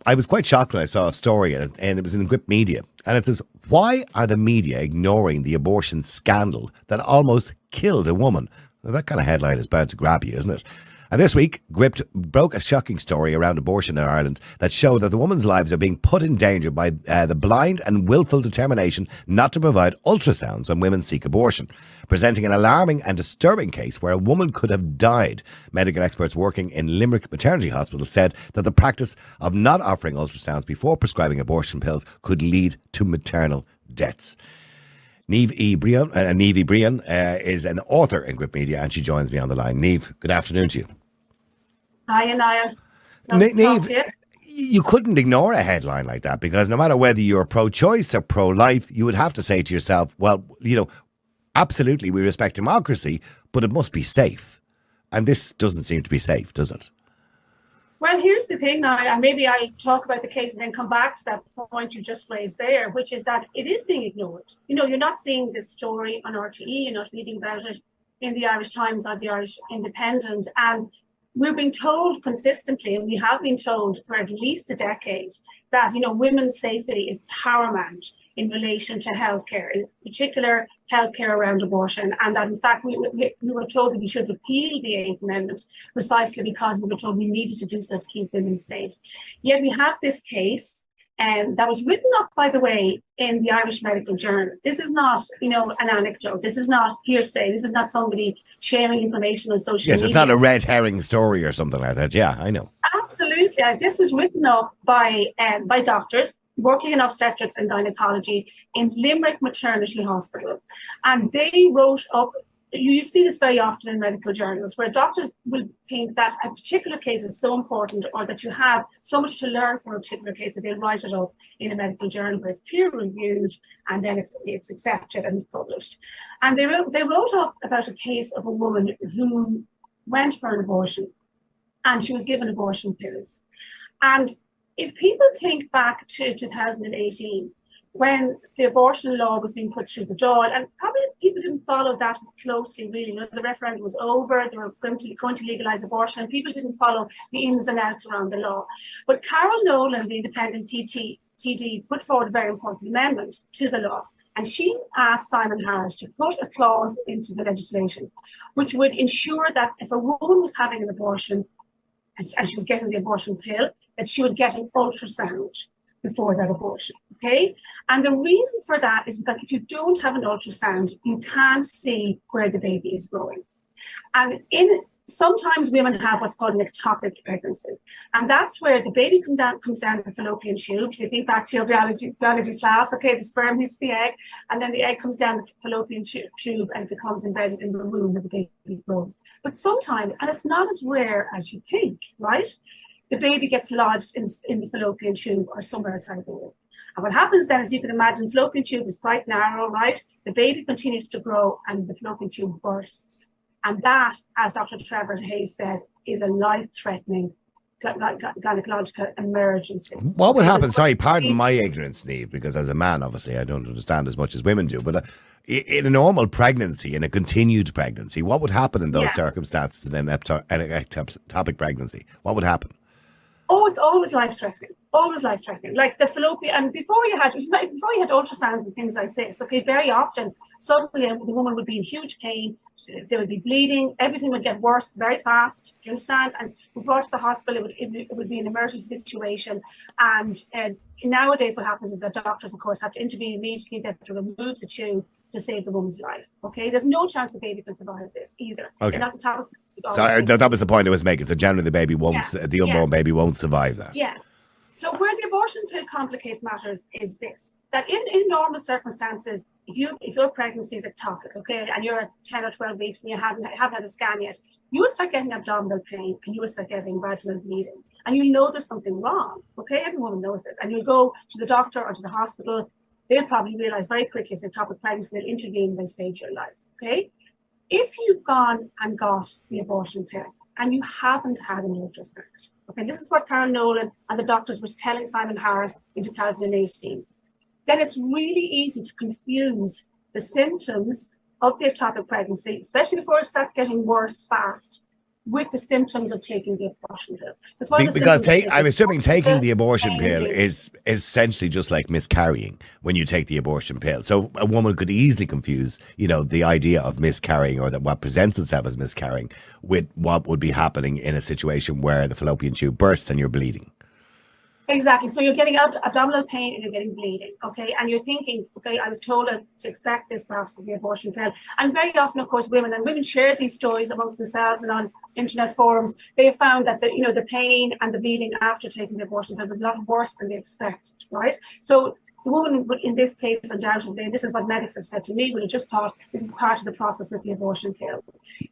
I was quite shocked when I saw a story and it was in Grip Media. And it says, why are the media ignoring the abortion scandal that almost killed a woman? Well, that kind of headline is bound to grab you, isn't it? And this week, Gript broke a shocking story around abortion in Ireland that showed that the women's lives are being put in danger by the blind and willful determination not to provide ultrasounds when women seek abortion, presenting an alarming and disturbing case where a woman could have died. Medical experts working in Limerick Maternity Hospital said that the practice of not offering ultrasounds before prescribing abortion pills could lead to maternal deaths. Niamh Brian is an author in Grip Media and she joins me on the line. Niamh, good afternoon to you. Hi, Niall. Niamh, you couldn't ignore a headline like that because no matter whether you're pro-choice or pro-life, you would have to say to yourself, well, absolutely we respect democracy, but it must be safe. And this doesn't seem to be safe, does it? Well, here's the thing now, and maybe I talk about the case and then come back to that point you just raised there, which is that it is being ignored. You're not seeing this story on RTE, you're not reading about it in the Irish Times or the Irish Independent. And we're being told consistently, and we have been told for at least a decade, that women's safety is paramount in relation to healthcare, in particular healthcare around abortion, and that in fact we were told that we should repeal the Eighth Amendment precisely because we were told we needed to do so to keep women safe. Yet we have this case that was written up, by the way, in the Irish Medical Journal. This is not, an anecdote. This is not hearsay. This is not somebody sharing information on social media. Yes, it's not a red herring story or something like that. Yeah, I know. Absolutely. This was written up by doctors working in obstetrics and gynecology in Limerick Maternity Hospital. And they wrote up, you see this very often in medical journals, where doctors will think that a particular case is so important or that you have so much to learn from a particular case that they'll write it up in a medical journal where it's peer reviewed and then it's accepted and published. And they wrote up about a case of a woman who went for an abortion and she was given abortion pills. And if people think back to 2018, when the abortion law was being put through the door, and probably people didn't follow that closely, really. The referendum was over, they were going to legalise abortion, and people didn't follow the ins and outs around the law. But Carol Nolan, the independent TD, put forward a very important amendment to the law. And she asked Simon Harris to put a clause into the legislation, which would ensure that if a woman was having an abortion, and she was getting the abortion pill, that she would get an ultrasound before that abortion, okay? And the reason for that is because if you don't have an ultrasound, you can't see where the baby is growing. And sometimes women have what's called an ectopic pregnancy. And that's where the baby comes down the fallopian tube. If you think back to your biology class, okay, the sperm hits the egg, and then the egg comes down the fallopian tube and it becomes embedded in the womb where the baby grows. But sometimes, and it's not as rare as you think, right? The baby gets lodged in the fallopian tube or somewhere outside the womb. And what happens then, as you can imagine, the fallopian tube is quite narrow, right? The baby continues to grow and the fallopian tube bursts. And that, as Dr. Trevor Hayes said, is a life-threatening gynecological emergency. What would happen? Sorry, pardon my ignorance, Niamh, because as a man, obviously, I don't understand as much as women do. But in a normal pregnancy, in a continued pregnancy, what would happen in those circumstances in an ectopic pregnancy? What would happen? Oh, it's always life-threatening. Always life-threatening. Like the fallopian, and before you had ultrasounds and things like this, okay, very often, suddenly the woman would be in huge pain, they would be bleeding, everything would get worse very fast, do you understand? And we brought to the hospital, it would be an emergency situation. And nowadays what happens is that doctors, of course, have to intervene immediately, they have to remove the tube to save the woman's life, okay? There's no chance the baby can survive this either. Okay. So that was the point I was making. So generally the baby won't, the unborn baby won't survive that. Yeah. So where the abortion pill complicates matters is this, that in normal circumstances, if your pregnancy is ectopic, okay, and you're at 10 or 12 weeks and you haven't had a scan yet, you will start getting abdominal pain and you will start getting vaginal bleeding. And you know there's something wrong, okay? Every woman knows this. And you'll go to the doctor or to the hospital, they'll probably realize very quickly it's ectopic pregnancy, they'll intervene and they'll save your life, okay? If you've gone and got the abortion pill and you haven't had an ultrasound, okay, this is what Carol Nolan and the doctors was telling Simon Harris in 2018, then it's really easy to confuse the symptoms of the ectopic pregnancy, especially before it starts getting worse fast, with the symptoms of taking the abortion pill. One of the Because symptoms I'm assuming taking the abortion pain, pill is essentially just like miscarrying when you take the abortion pill. So a woman could easily confuse, the idea of miscarrying, or that what presents itself as miscarrying, with what would be happening in a situation where the fallopian tube bursts and you're bleeding. Exactly. So you're getting abdominal pain and you're getting bleeding, okay? And you're thinking, okay, I was told to expect this perhaps with the abortion pill. And very often, of course, women share these stories amongst themselves and on internet forums. They have found that the pain and the bleeding after taking the abortion pill was a lot worse than they expected, right? So the woman in this case, undoubtedly, this is what medics have said to me, would have just thought this is part of the process with the abortion pill.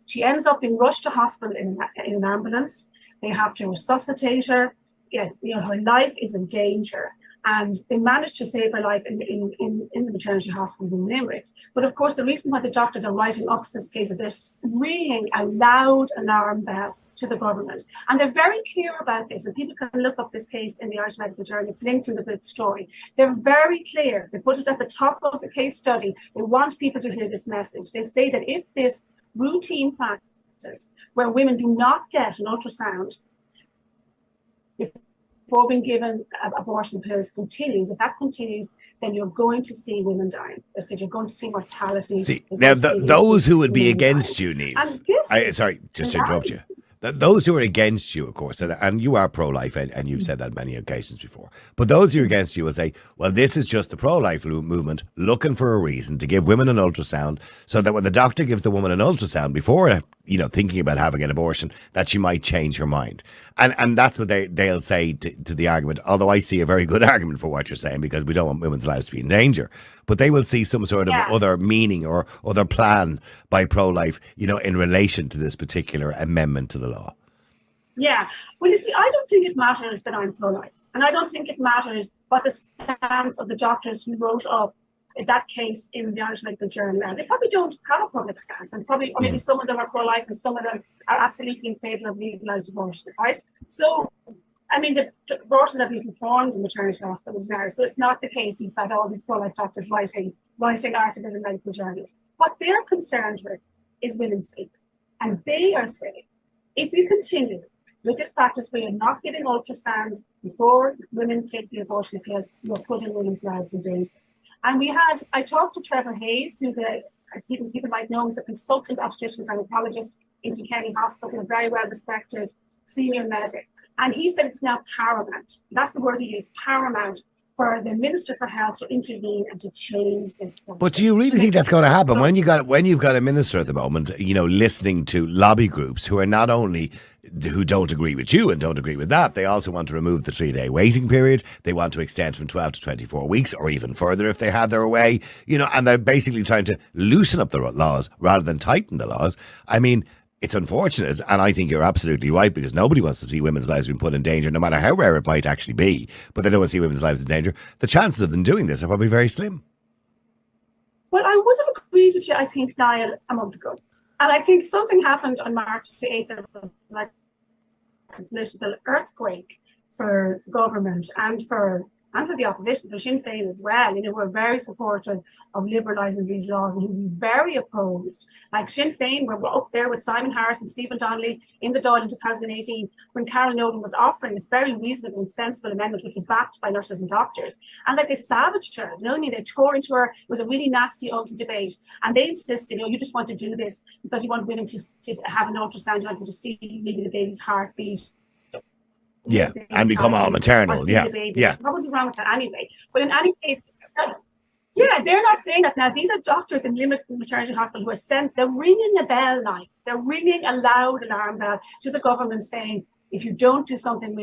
She ends up being rushed to hospital in an ambulance. They have to resuscitate her. Her life is in danger, and they managed to save her life in the maternity hospital in Limerick. But of course, the reason why the doctors are writing up this case is they're ringing a loud alarm bell to the government, and they're very clear about this. And people can look up this case in the Irish Medical Journal. It's linked in the good story. They're very clear. They put it at the top of the case study. They want people to hear this message. They say that if this routine practice, where women do not get an ultrasound before being given abortion pills, continues, if that continues, then you're going to see women dying. They said you're going to see mortality. See, now those who would be against you, Niamh, sorry, just to interrupt you. Those who are against you, of course, and you are pro-life, and you've said that many occasions before, but those who are against you will say, well, this is just the pro-life movement looking for a reason to give women an ultrasound, so that when the doctor gives the woman an ultrasound before, thinking about having an abortion, that she might change her mind. And that's what they'll say to the argument, although I see a very good argument for what you're saying, because we don't want women's lives to be in danger. But they will see some sort of other meaning or other plan by pro-life, in relation to this particular amendment to the law. Yeah. Well, you see, I don't think it matters that I'm pro-life. And I don't think it matters what the stance of the doctors who wrote up that case in the Irish Medical Journal. They probably don't have a public stance, and or maybe some of them are pro-life and some of them are absolutely in favour of legalised abortion, right? So, I mean, the abortions have been performed in maternity hospitals now, so it's not the case you've got all these pro-life doctors writing articles in medical journals. What they're concerned with is women's safety, and they are saying, if you continue with this practice where you're not giving ultrasounds before women take the abortion pill, you're putting women's lives in danger. And I talked to Trevor Hayes, who's people might know him as a consultant obstetrician gynecologist in Kilkenny Hospital, a very well respected senior medic. And he said it's now paramount. That's the word he used, paramount, for the Minister for Health to intervene and to change this process. But do you really think that's going to happen when you've got a minister at the moment, listening to lobby groups who are not only who don't agree with you and don't agree with that, they also want to remove the 3-day waiting period. They want to extend from 12 to 24 weeks or even further if they had their way, and they're basically trying to loosen up the laws rather than tighten the laws. I mean, it's unfortunate, and I think you're absolutely right, because nobody wants to see women's lives being put in danger, no matter how rare it might actually be, but they don't want to see women's lives in danger. The chances of them doing this are probably very slim. Well, I would have agreed with you, I think, Niall, a month ago. And I think something happened on March the 8th that was like a political earthquake for the government and for the opposition, for Sinn Féin as well. We're very supportive of liberalising these laws, and we're very opposed. Like Sinn Féin, we're up there with Simon Harris and Stephen Donnelly in the Dáil in 2018 when Carol Nolan was offering this very reasonable and sensible amendment, which was backed by nurses and doctors. And they savaged her. They tore into her. It was a really nasty, ugly debate. And they insisted, you just want to do this because you want women to have an ultrasound, you want them to see maybe the baby's heartbeat. Yeah, and become all maternal. Yeah. There's probably wrong with that anyway. But in any case, they're not saying that now. These are doctors in Limerick Maternity Hospital who are they're ringing a bell now. They're ringing a loud alarm bell to the government saying, if you don't do something,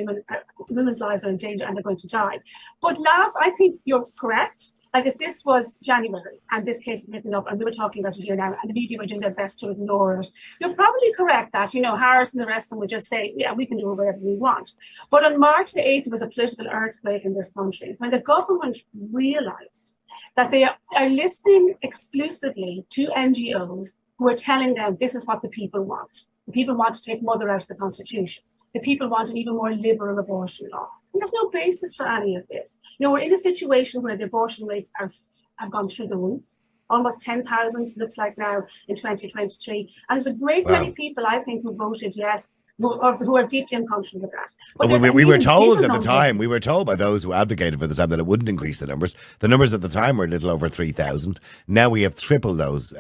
women's lives are in danger and they're going to die. But I think you're correct. Like, if this was January and this case is written up and we were talking about it here now and the media were doing their best to ignore it, you're probably correct that, Harris and the rest of them would just say, yeah, we can do whatever we want. But on March the 8th, there was a political earthquake in this country when the government realised that they are listening exclusively to NGOs who are telling them this is what the people want. The people want to take mother out of the Constitution. The people want an even more liberal abortion law. And there's no basis for any of this. We're in a situation where the abortion rates have gone through the roof. almost 10,000, looks like now, in 2023. And there's a great many people, I think, who voted yes, who are deeply uncomfortable with that. But we were told at the time, we were told by those who advocated for the time that it wouldn't increase the numbers. The numbers at the time were a little over 3,000. Now we have tripled those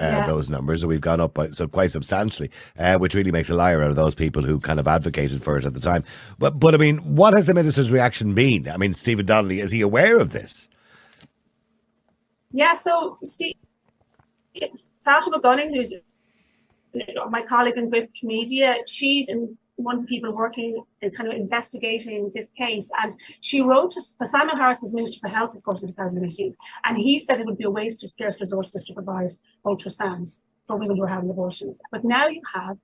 numbers, so we've gone up quite substantially, which really makes a liar out of those people who kind of advocated for it at the time. But I mean, what has the minister's reaction been? I mean, Stephen Donnelly, is he aware of this? Yeah, so Fatima Gunning, who's my colleague in Gripped Media, she's one of the people working and kind of investigating this case, and she wrote to Simon Harris was Minister for Health, of course, in 2018, and he said it would be a waste of scarce resources to provide ultrasounds for women who are having abortions. But now you have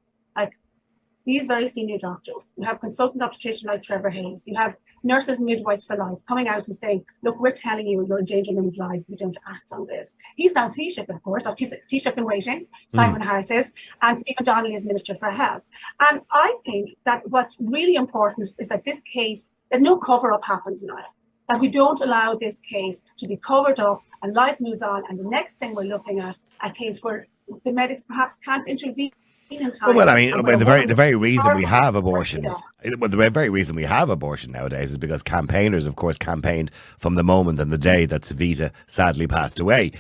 these very senior doctors, you have consultant obstetricians like Trevor Hayes, you have nurses and midwives for life coming out and saying, look, we're telling you you're endangering women's lives if you don't act on this. He's now Taoiseach, of course, or Taoiseach in waiting, Simon Harris is, and Stephen Donnelly is Minister for Health. And I think that what's really important is that this case, that no cover-up happens now, that we don't allow this case to be covered up and life moves on, and the next thing we're looking at a case where the medics perhaps can't intervene. Well, I mean, the very reason we have abortion, the very reason we have abortion nowadays is because campaigners, of course, campaigned from the moment and the day that Savita sadly passed away,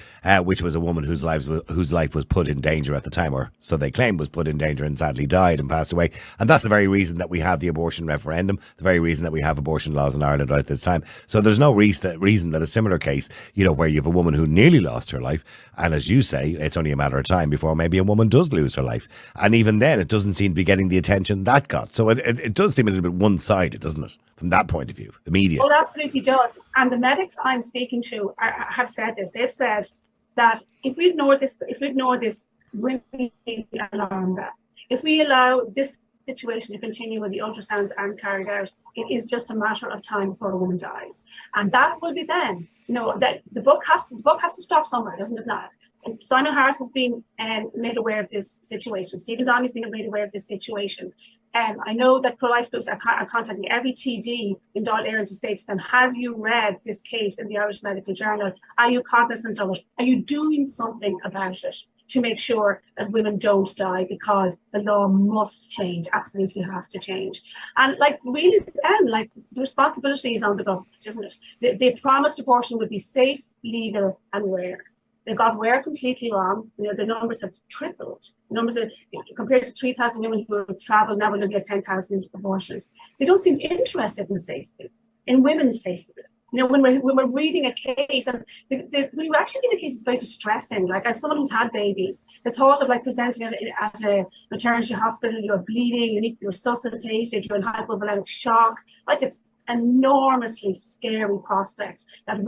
which was a woman whose life was put in danger at the time, or so they claim was put in danger, and sadly died and passed away. And that's the very reason that we have the abortion referendum, the very reason that we have abortion laws in Ireland right at this time. So there's no reason that a similar case, where you have a woman who nearly lost her life, and as you say, it's only a matter of time before maybe a woman does lose her life. And even then, it doesn't seem to be getting the attention that got. So it does seem a little bit one-sided, doesn't it, from that point of view, the media? Well, it absolutely does. And the medics I'm speaking to have said this. They've said that if we ignore this, women need alarm bell. If we allow this situation to continue when the ultrasounds aren't carried out, it is just a matter of time before a woman dies. And that will be then. That the book has to stop somewhere, doesn't it now? And Simon Harris has been made aware of this situation. Stephen Donnelly's been made aware of this situation. I know that pro-life groups are contacting every TD in Dáil Éireann to say to them, have you read this case in the Irish Medical Journal? Are you cognizant of it? Are you doing something about it to make sure that women don't die? Because the law must change, absolutely has to change. And really then, the responsibility is on the government, isn't it? They promised abortion would be safe, legal and rare. They got where completely wrong. The numbers have tripled. Compared to 3,000 women who have travelled, now we're looking at 10,000 abortions. They don't seem interested in safety, in women's safety. When we're reading a case, and when you actually read the case, it's very distressing. As someone who's had babies, the thought of presenting at a maternity hospital, you're bleeding, you need to be resuscitated, you're in hypovolemic shock. It's enormously scary prospect that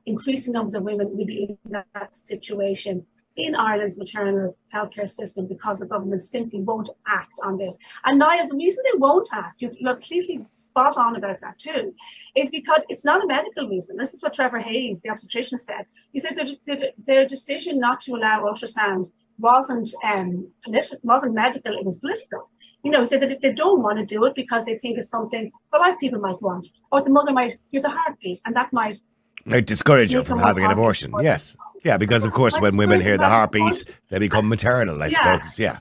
increasing numbers of women will be in that situation in Ireland's maternal healthcare system because the government simply won't act on this. And Niall, the reason they won't act, you're completely spot on about that too, is because it's not a medical reason. This is what Trevor Hayes, the obstetrician, said. He said their decision not to allow ultrasounds wasn't medical, it was political. He said that they don't want to do it because they think it's something pro-life people might want, or the mother might hear the heartbeat, and that might discourage her from having an abortion. Yes. Yeah, because of course when women hear the heartbeat, they become maternal, I suppose. Yeah.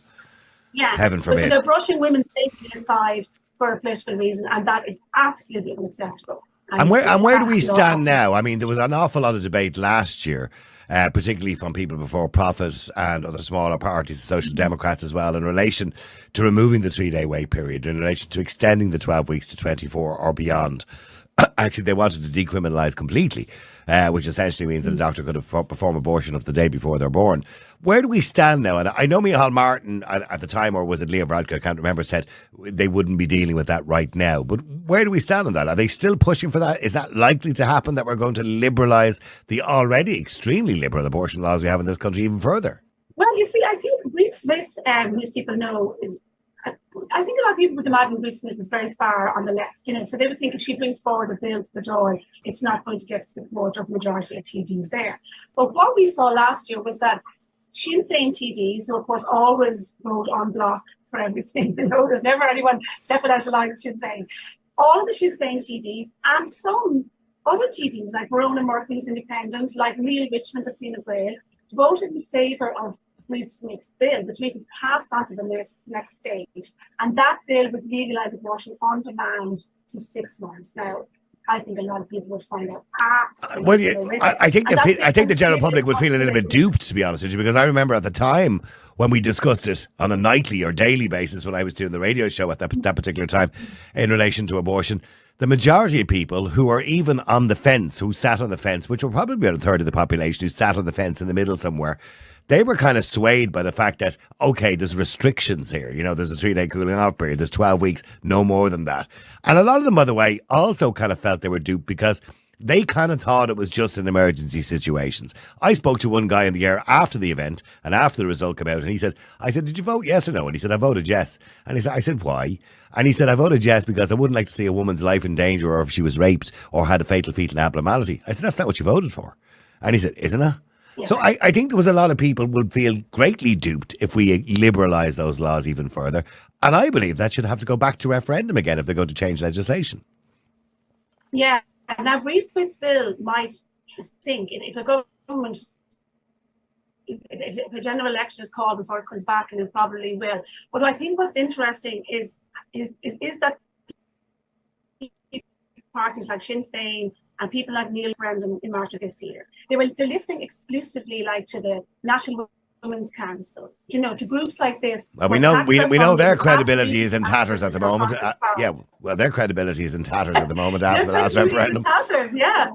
Heaven forbid. So they're brushing women's safety aside for a political reason, and that is absolutely unacceptable. And where do we stand now? I mean, there was an awful lot of debate last year, particularly from People Before Profit and other smaller parties, the Social Democrats as well, in relation to removing the 3-day wait period, in relation to extending the 12 weeks to 24 or beyond. Actually, they wanted to decriminalise completely, which essentially means that a doctor could perform abortion up to the day before they're born. Where do we stand now? And I know Micheál Martin at the time, or was it Leah Varadkar, I can't remember, said they wouldn't be dealing with that right now. But where do we stand on that? Are they still pushing for that? Is that likely to happen, that we're going to liberalise the already extremely liberal abortion laws we have in this country even further? Well, you see, I think Reid Smith, who people know, I think a lot of people would imagine Reid Smith is very far on the left, so they would think if she brings forward a bill to the Dáil, it's not going to get the support of the majority of TDs there. But what we saw last year was that Sinn Féin TDs, who of course always vote en bloc for everything, there's never anyone stepping out of line with Sinn Féin, all of the Sinn Féin TDs and some other TDs like Verona Murphy's independent, like Neil Richmond of Fianna Gael, voted in favour of Reid Smith's bill, which means it's passed on to the next stage. And that bill would legalise abortion on demand to 6 months. Now, I think a lot of people would find out absolutely horrific. I think the general public would feel a little bit duped, to be honest with you, because I remember at the time when we discussed it on a nightly or daily basis when I was doing the radio show at that particular time in relation to abortion, the majority of people who are even on the fence, who sat on the fence, which were probably about a third of the population who sat on the fence in the middle somewhere, they were kind of swayed by the fact that, okay, there's restrictions here. You know, there's a 3-day cooling off period. There's 12 weeks, no more than that. And a lot of them, by the way, also kind of felt they were duped because they kind of thought it was just in emergency situations. I spoke to one guy in the air after the event and after the result came out, and he said, I said, did you vote yes or no? And he said, I voted yes. And I said, why? And he said, I voted yes because I wouldn't like to see a woman's life in danger or if she was raped or had a fatal fetal abnormality. I said, that's not what you voted for. And he said, isn't it? Yeah. So I think there was a lot of people would feel greatly duped if we liberalise those laws even further. And I believe that should have to go back to referendum again if they're going to change legislation. Yeah. Now, Reid Smith's bill might sink if the government, if a general election is called before it comes back, and it probably will. But I think what's interesting is that parties like Sinn Féin and people like Niall Boylan in March of this year, they're listening exclusively to the National Women's Council, to groups like this. Well, we know their credibility is in tatters at the moment. Their credibility is in tatters at the moment after the last referendum. Tatters, yeah.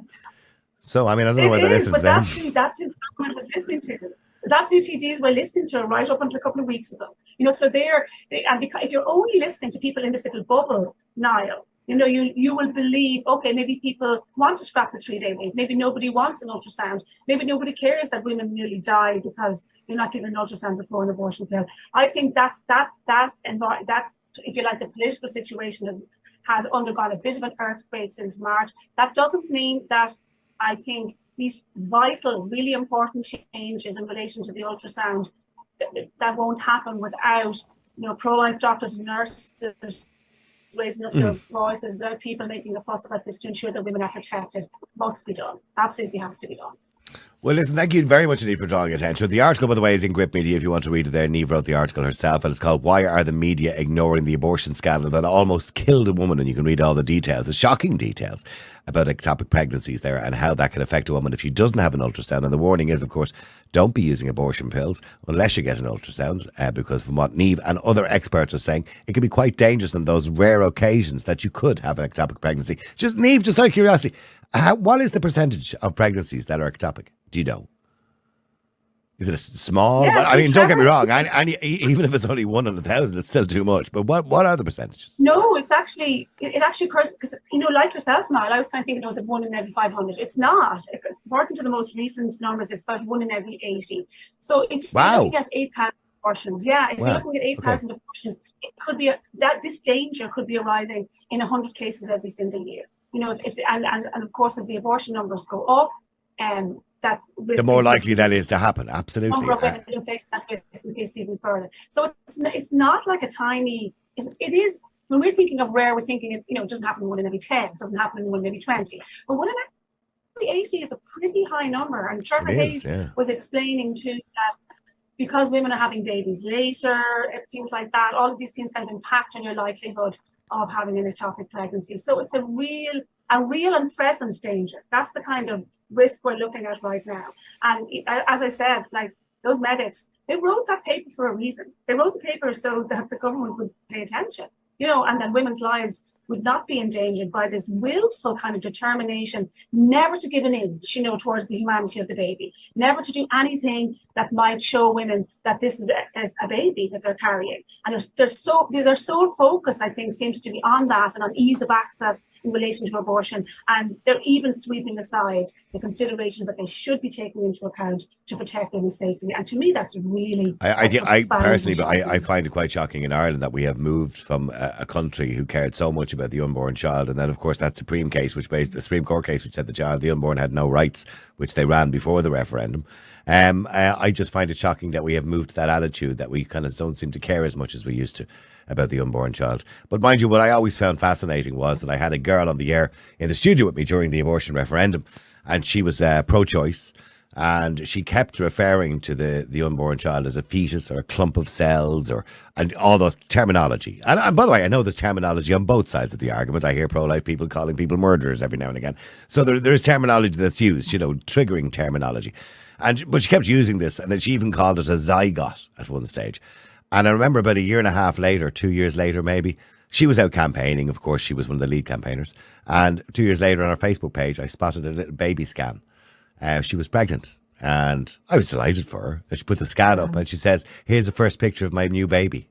So, I don't know whether they listen to them. That's who government was listening to. That's who TDs were listening to right up until a couple of weeks ago. So because if you're only listening to people in this little bubble, Niall, you will believe, okay, maybe people want to scrap the 3-day week. Maybe nobody wants an ultrasound. Maybe nobody cares that women nearly die because you're not given an ultrasound before an abortion pill. I think that if you like, the political situation has undergone a bit of an earthquake since March. That doesn't mean that I think these vital, really important changes in relation to the ultrasound that won't happen without pro-life doctors and nurses raising up their voices, without people making a fuss about this to ensure that women are protected. Must be done. Absolutely has to be done. Well, listen, thank you very much indeed for drawing attention. The article, by the way, is in Grip Media if you want to read it there. Niamh wrote the article herself, and it's called Why Are the Media Ignoring the Abortion Scandal That Almost Killed a Woman? And you can read all the details, the shocking details about ectopic pregnancies there and how that can affect a woman if she doesn't have an ultrasound. And the warning is, of course, don't be using abortion pills unless you get an ultrasound, because from what Niamh and other experts are saying, it can be quite dangerous on those rare occasions that you could have an ectopic pregnancy. Niamh, just out of curiosity, what is the percentage of pregnancies that are ectopic? Do you know? Is it a small? Yes, don't get me wrong. Even if it's only 1 in 1,000, it's still too much. But what are the percentages? No, it actually occurs because, like yourself, Niall, I was kind of thinking it was 1 in every 500. It's not. According to the most recent numbers, it's about 1 in every 80. So if you're looking at 8,000 abortions, if you're looking at 8,000 abortions, it could be this danger could be arising in 100 cases every single year. And of course, as the abortion numbers go up, the more likely that is to happen. Absolutely. Even further. So it's not like a tiny. It is when we're thinking of rare. We're thinking it doesn't happen in 1 in every 10. It doesn't happen in 1 in every 20. But 1 in every 80 is a pretty high number. And Trevor Hayes was explaining too that because women are having babies later, things like that, all of these things kind of impact on your likelihood of having an ectopic pregnancy. So it's a real and present danger. That's the kind of risk we're looking at right now. And as I said, like those medics, they wrote that paper for a reason. They wrote the paper so that the government would pay attention, and that women's lives would not be endangered by this willful kind of determination never to give an inch, towards the humanity of the baby, never to do anything that might show women that this is a baby that they're carrying. And their sole focus, I think, seems to be on that and on ease of access in relation to abortion. And they're even sweeping aside the considerations that they should be taking into account to protect women's safety. And to me, that's really... I personally, but I find it quite shocking in Ireland that we have moved from a country who cared so much about the unborn child, and then of course that Supreme Court case which said the unborn had no rights, which they ran before the referendum. I just find it shocking that we have moved to that attitude that we kind of don't seem to care as much as we used to about the unborn child. But mind you, what I always found fascinating was that I had a girl on the air in the studio with me during the abortion referendum, and she was pro-choice. And she kept referring to the unborn child as a fetus or a clump of cells and all the terminology. And by the way, I know there's terminology on both sides of the argument. I hear pro-life people calling people murderers every now and again. So there is terminology that's used, triggering terminology. But she kept using this, and then she even called it a zygote at one stage. And I remember about a year and a half later, 2 years later maybe, she was out campaigning. Of course, she was one of the lead campaigners. And 2 years later on her Facebook page, I spotted a little baby scan. She was pregnant, and I was delighted for her. She put the scan up, and she says, "Here's the first picture of my new baby."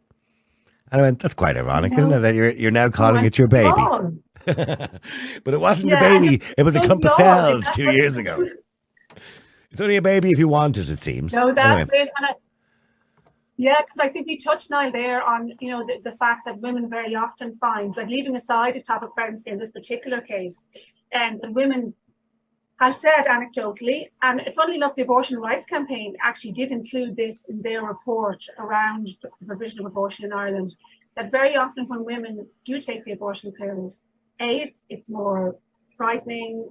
And I went, "That's quite ironic, isn't it? That you're now calling it your baby." But it wasn't a baby; it was a clump of cells 2 years ago. It's only a baby if you want it, it seems. No, that's it. Because I think we touched, Niall, there on the fact that women very often find, like, leaving aside ectopic pregnancy in this particular case, and women have said anecdotally, and funnily enough, the Abortion Rights Campaign actually did include this in their report around the provision of abortion in Ireland, that very often when women do take the abortion pills, it's more frightening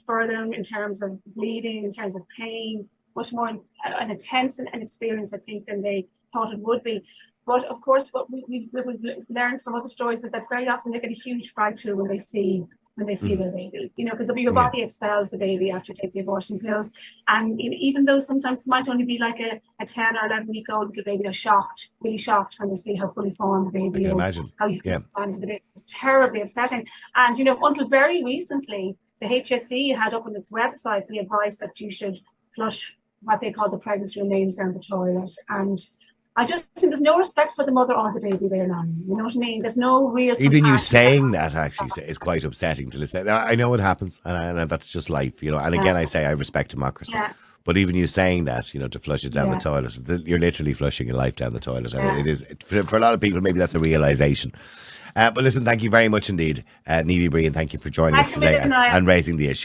for them in terms of bleeding, in terms of pain, much more an intense an experience, I think, than they thought it would be. But of course, what we've learned from other stories is that very often they get a huge fright too when they see their baby, because your body expels the baby after you take the abortion pills. And even though sometimes it might only be like a 10 or 11-week-old little baby, they're shocked, really shocked when they see how fully formed the baby is. Imagine. How you can find the baby. It's terribly upsetting. And, until very recently, the HSE had up on its website the advice that you should flush what they call the pregnancy remains down the toilet. And I just think there's no respect for the mother or the baby there now. You know what I mean? There's no real. Even you saying that actually is quite upsetting to listen. Now, I know it happens, and that's just life, And again, I say I respect democracy. Yeah. But even you saying that, to flush it down the toilet, you're literally flushing your life down the toilet. And it is, for a lot of people, maybe that's a realisation. But listen, thank you very much indeed, Niamh Breen. Thank you for joining us today and raising the issue.